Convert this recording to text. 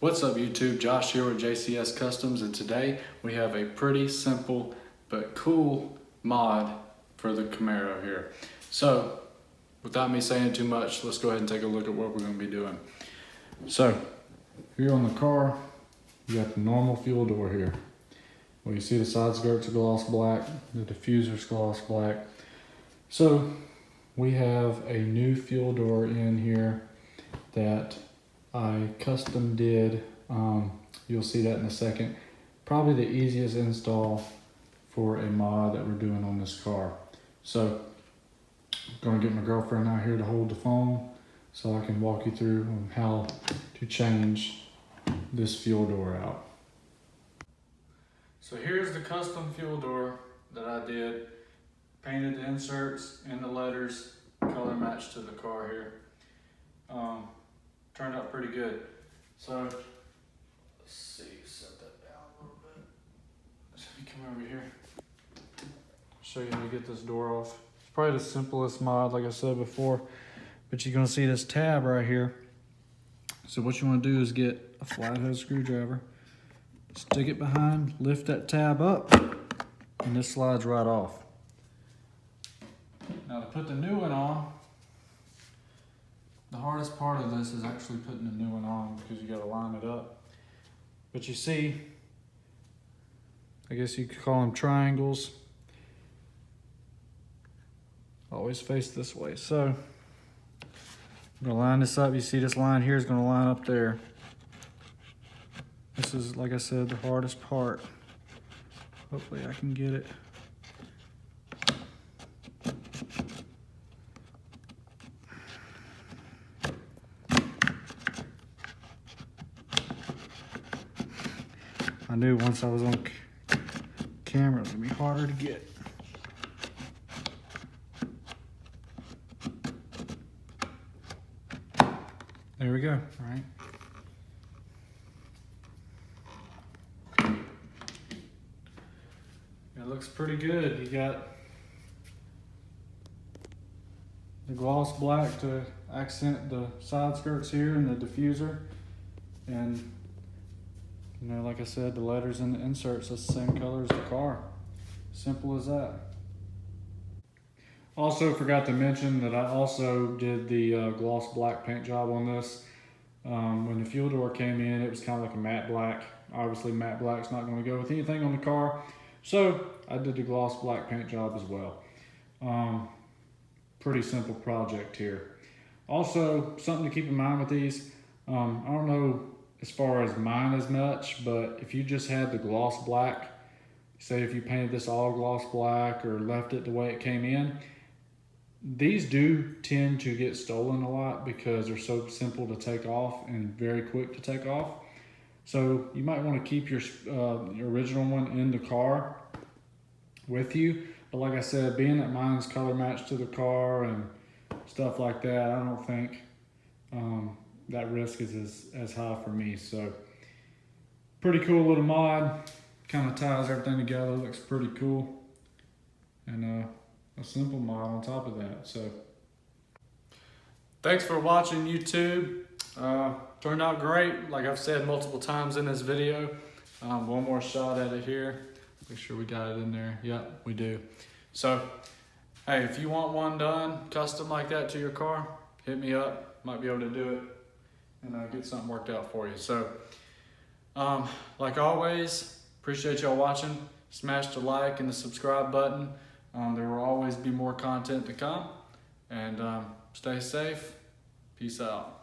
What's up YouTube? Josh here with JCS Customs, and today we have a pretty simple but cool mod for the Camaro here. So without me saying too much, let's go ahead and take a look at what we're going to be doing. So here on the car, you got the normal fuel door here. Well, you see the side skirts are gloss black, the diffuser's gloss black. So we have a new fuel door in here that I custom did. You'll see that in a second. Probably the easiest install for a mod that we're doing on this car. So I'm gonna get my girlfriend out here to hold the phone so I can walk you through on how to change this fuel door out. So here's the custom fuel door that I did. Painted the inserts and the letters, color matched to the car here. Turned out pretty good. So let's see, set that down a little bit. Let me come over here. Show you how to get this door off. It's probably the simplest mod, like I said before, but you're gonna see this tab right here. So what you wanna do is get a flathead screwdriver, stick it behind, lift that tab up, and this slides right off. Now to put the new one on, the hardest part of this is actually putting the new one on because you got to line it up. But you see, I guess you could call them triangles. Always face this way. So I'm going to line this up. You see this line here is going to line up there. This is, like I said, the hardest part. Hopefully I can get it. I knew once I was on camera, it was gonna be harder to get. There we go, all right. It looks pretty good. You got the gloss black to accent the side skirts here and the diffuser. And you know, like I said, the letters and the inserts are the same color as the car. Simple as that. Also forgot to mention that I also did the gloss black paint job on this. When the fuel door came in, it was kind of like a matte black. Obviously matte black's not going to go with anything on the car. So I did the gloss black paint job as well. Pretty simple project here. Also, something to keep in mind with these, I don't know as far as mine as much, but if you just had the gloss black, say if you painted this all gloss black or left it the way it came in, these do tend to get stolen a lot because they're so simple to take off and very quick to take off. So you might want to keep your original one in the car with you. But like I said, being that mine's color matched to the car and stuff like that, I don't think that risk is as high for me. So pretty cool little mod, kind of ties everything together, looks pretty cool, and a simple mod on top of that. So thanks for watching YouTube. Turned out great, like I've said multiple times in this video. One more shot at it here, make sure we got it in there. Yep, we do. So hey, if you want one done custom like that to your car, hit me up, might be able to do it and get something worked out for you. So, like always, appreciate y'all watching. Smash the like and the subscribe button. There will always be more content to come. And stay safe. Peace out.